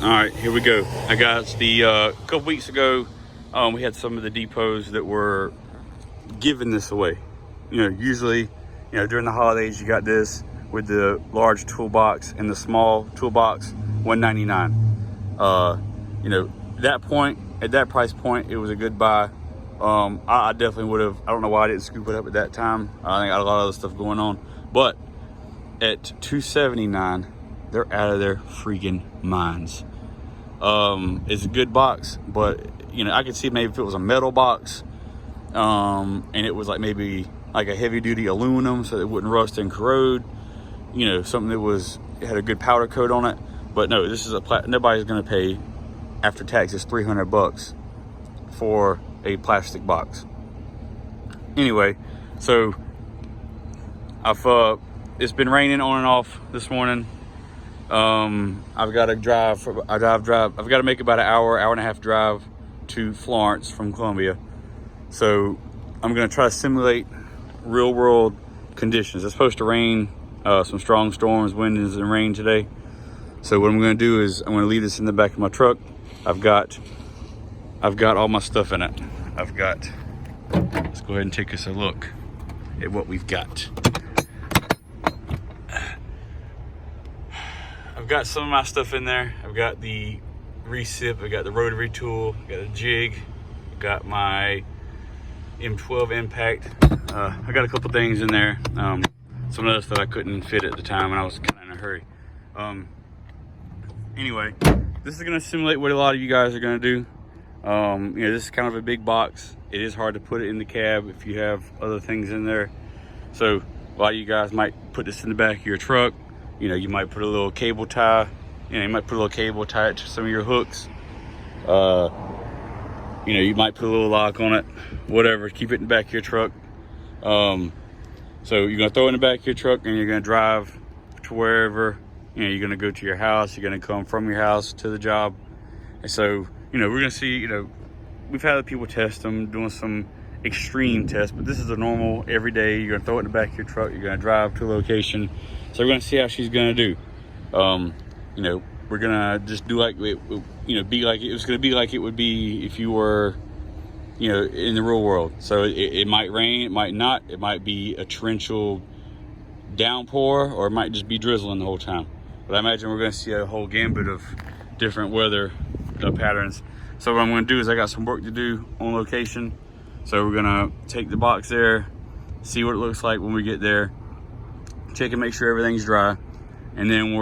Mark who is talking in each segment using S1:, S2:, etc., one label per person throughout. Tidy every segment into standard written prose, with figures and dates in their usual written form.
S1: All right, here we go. I got the couple weeks ago, we had some of the depots that were giving this away. Usually, during the holidays, you got this with the large toolbox and the small toolbox, $199. At that price point, it was a good buy. I definitely would have. I don't know why I didn't scoop it up at that time. I think I had a lot of other stuff going on, but at $279, they're out of their freaking minds. It's a good box, but I could see maybe if it was a metal box, and it was maybe like a heavy duty aluminum so it wouldn't rust and corrode, something that had a good powder coat on it. But no, this is nobody's going to pay after taxes $300 for a plastic box. Anyway, so it's been raining on and off this morning. I've got to drive. I've got to make about an hour and a half drive to Florence from Columbia. So I'm going to try to simulate real world conditions. It's supposed to rain, some strong storms, winds and rain today. So what I'm going to do is I'm going to leave this in the back of my truck. I've got all my stuff in it. Let's go ahead and take us a look at what we've got. I've got some of my stuff in there. I've got the recip, I've got the rotary tool, I've got a jig, I've got my M12 impact. I got a couple things in there. Some other stuff I couldn't fit at the time and I was kind of in a hurry. Anyway, this is gonna simulate what a lot of you guys are gonna do. This is kind of a big box. It is hard to put it in the cab if you have other things in there. So a lot of you guys might put this in the back of your truck. You might put a little cable tie. You might put a little cable tie it to some of your hooks. You might put a little lock on it. Whatever, keep it in the back of your truck. So you're gonna throw it in the back of your truck and you're gonna drive to wherever. You're gonna go to your house. You're gonna come from your house to the job. And so, we're gonna see. We've had people test them, doing some extreme tests, but this is a normal everyday. You're gonna throw it in the back of your truck. You're gonna drive to a location. So we're gonna see how she's gonna do. We're gonna just do like it, it's gonna be like it would be if you were, in the real world. So it might rain, it might not, it might be a torrential downpour, or it might just be drizzling the whole time. But I imagine we're gonna see a whole gambit of different weather patterns. So what I'm gonna do is I got some work to do on location. So we're gonna take the box there, see what it looks like when we get there, check and make sure everything's dry, and then I'm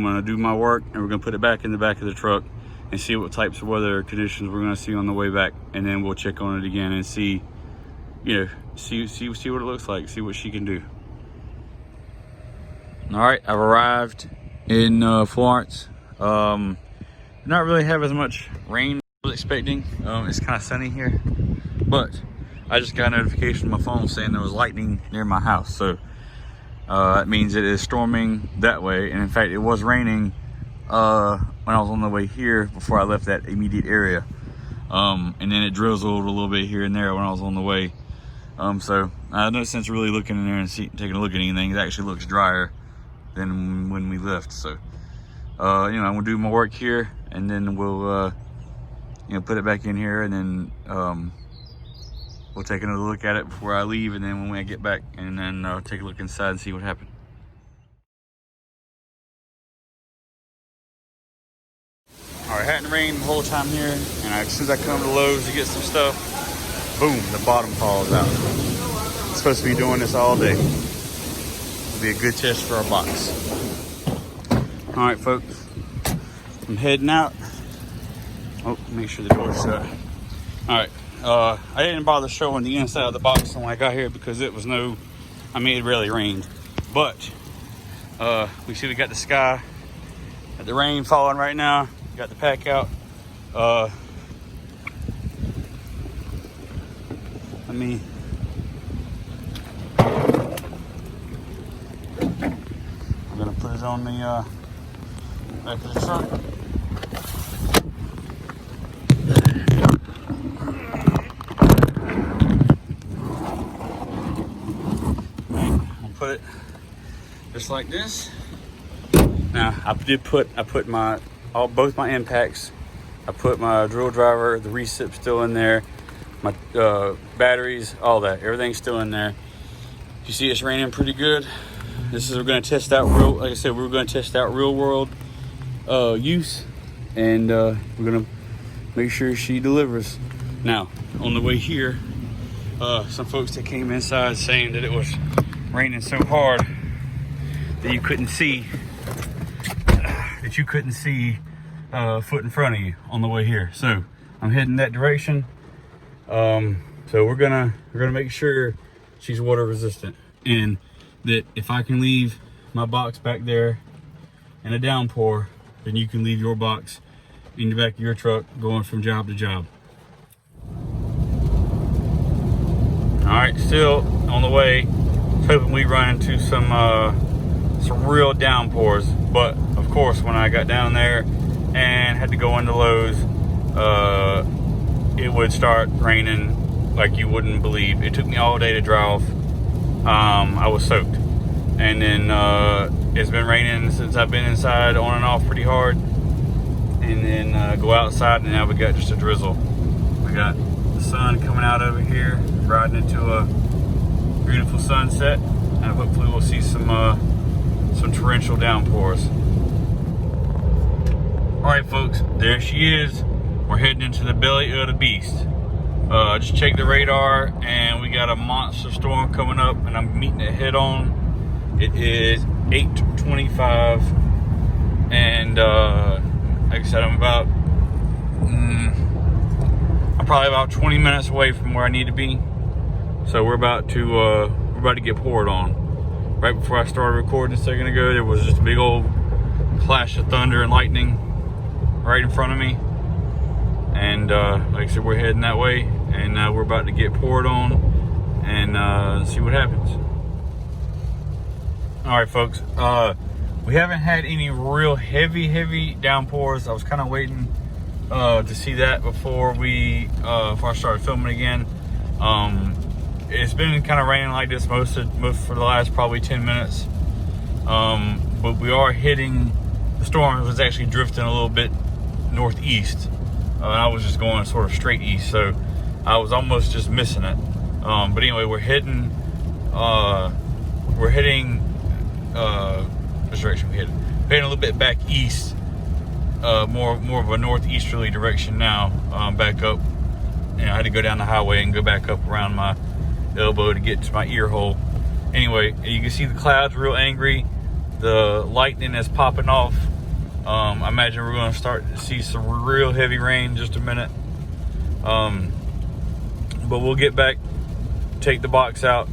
S1: gonna do my work and we're gonna put it back in the back of the truck and see what types of weather conditions we're gonna see on the way back, and then we'll check on it again and see what it looks like, see what she can do. All right, I've arrived in Florence. Not really have as much rain as I was expecting. It's kind of sunny here, but I just got a notification on my phone saying there was lightning near my house. So that means it is storming that way. And in fact, it was raining when I was on the way here before I left that immediate area. And then it drizzled a little bit here and there when I was on the way. So I had no sense of really looking in there and taking a look at anything. It actually looks drier than when we left. So I'm gonna do my work here, and then we'll put it back in here, and then we'll take another look at it before I leave, and then when I get back, and then take a look inside and see what happened. All right, it hadn't rained the whole time here, and as soon as I come to Lowe's to get some stuff, boom, the bottom falls out. I'm supposed to be doing this all day. It'll be a good test for our box. All right, folks, I'm heading out. Oh, make sure the door's shut. All right, I didn't bother showing the inside of the box when I got here because it really rained. But we see we got the sky, got the rain falling right now. Got the Packout. I'm gonna put it on the back of the truck. I'll put it just like this. Now I put my both my impacts. I put my drill driver, the recip still in there, my batteries, all that. Everything's still in there. You see it's raining pretty good. This is, we're going to test out like I said, we're going to test out real world use, and we're going to make sure she delivers. Now, on the way here, some folks that came inside saying that it was raining so hard that you couldn't see a foot in front of you on the way here. So I'm heading that direction. So we're gonna make sure she's water resistant, and that if I can leave my box back there in a downpour, then you can leave your box in the back of your truck going from job to job. All right, still on the way. Hoping we run into some real downpours, but of course when I got down there and had to go into Lowe's, it would start raining like you wouldn't believe. It took me all day to dry off. I was soaked, and then it's been raining since I've been inside on and off pretty hard, and then go outside and now we got just a drizzle. We got the sun coming out over here, riding into a beautiful sunset, and hopefully we'll see some torrential downpours. All right, folks, there she is. We're heading into the belly of the beast. Just checked the radar, and we got a monster storm coming up, and I'm meeting it head on. It is 8:25, and like I said, I'm probably about 20 minutes away from where I need to be. So we're about to get poured on. Right before I started recording a second ago, there was just a big old flash of thunder and lightning right in front of me. And like I said, we're heading that way, and we're about to get poured on and see what happens. All right, folks. We haven't had any real heavy downpours. I was kind of waiting to see that before I started filming again. It's been kind of raining like this most for the last probably 10 minutes. But we are hitting, the storm was actually drifting a little bit northeast. And I was just going sort of straight east, so I was almost just missing it. But anyway, we're heading, which direction we headed? We're heading a little bit back east, more of a northeasterly direction now, back up. You know, I had to go down the highway and go back up around my elbow to get to my ear hole. Anyway, you can see the clouds real angry. The lightning is popping off. I imagine we're going to start to see some real heavy rain in just a minute. But we'll get back, take the box out.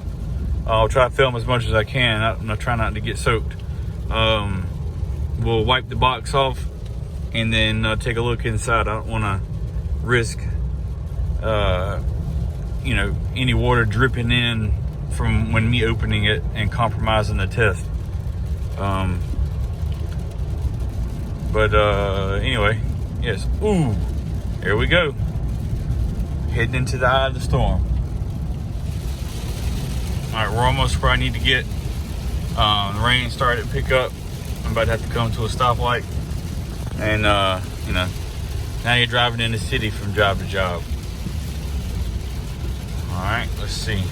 S1: I'll try to film as much as I can. I'm going to try not to get soaked. We'll wipe the box off and then take a look inside. I don't want to risk any water dripping in from when me opening it and compromising the test. Anyway, yes. Ooh, here we go. Heading into the eye of the storm. All right, we're almost where I need to get. The rain started to pick up. I'm about to have to come to a stoplight. And, now you're driving in the city from job to job. All right, let's see.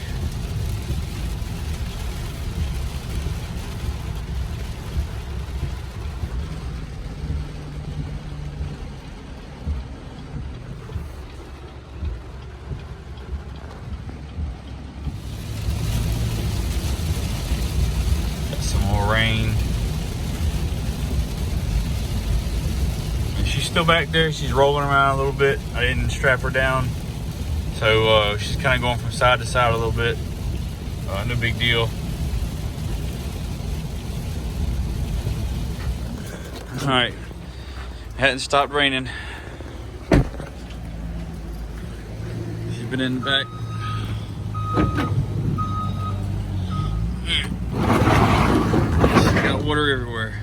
S1: Got some more rain. And she's still back there. She's rolling around a little bit. I didn't strap her down. So she's kind of going from side to side a little bit. No big deal. All right, hadn't stopped raining. She's been in the back. She's got water everywhere.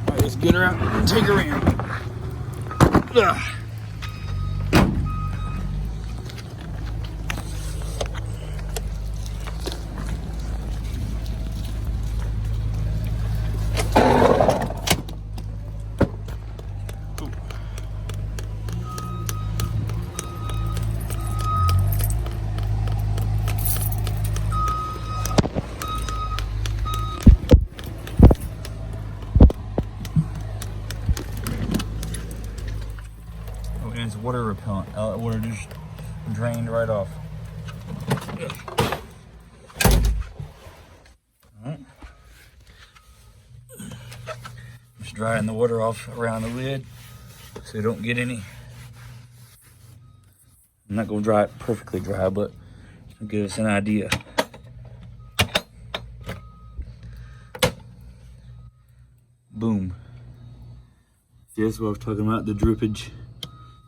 S1: All right, let's get her out and take her in. Ugh. water repellent. Water just drained right off. Alright. Just drying the water off around the lid so you don't get any. I'm not gonna dry it perfectly dry, but it'll give us an idea. Boom. See, that's what I was talking about, the drippage.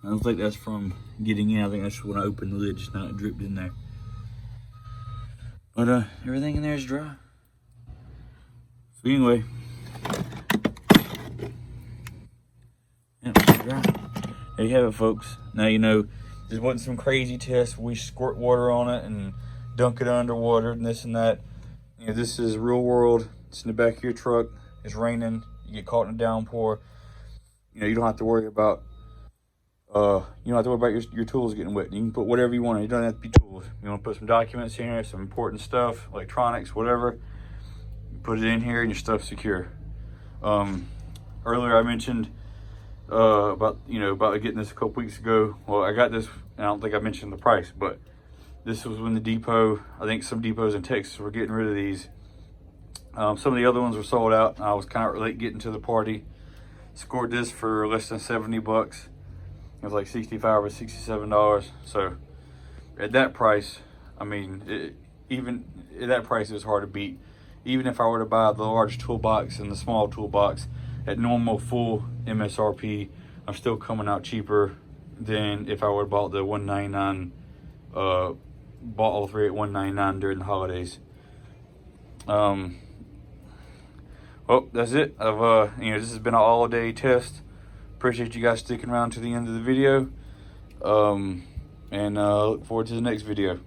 S1: I don't think that's from getting in. I think that's when I opened the lid, just now it dripped in there. But everything in there is dry. So anyway, yeah, dry. There you have it, folks. Now you know this wasn't some crazy test. We squirt water on it and dunk it underwater and this and that. You know, this is real world. It's in the back of your truck. It's raining. You get caught in a downpour. You know, you don't have to worry about your tools getting wet. You can put whatever you want. It doesn't have to be tools. You want to put some documents in here, some important stuff, electronics, whatever. You put it in here and your stuff's secure. Earlier I mentioned about getting this a couple weeks ago. Well, I got this, and I don't think I mentioned the price, but this was when the depot, I think some depots in Texas were getting rid of these. Some of the other ones were sold out. I was kind of late getting to the party. Scored this for less than 70 bucks. It was like $65 or $67. So at that price, I mean, even at that price, it was hard to beat. Even if I were to buy the large toolbox and the small toolbox at normal full MSRP, I'm still coming out cheaper than if I would have bought the $199, bought all three at $199 during the holidays. Well, that's it. This has been an all-day test. Appreciate you guys sticking around to the end of the video. And look forward to the next video.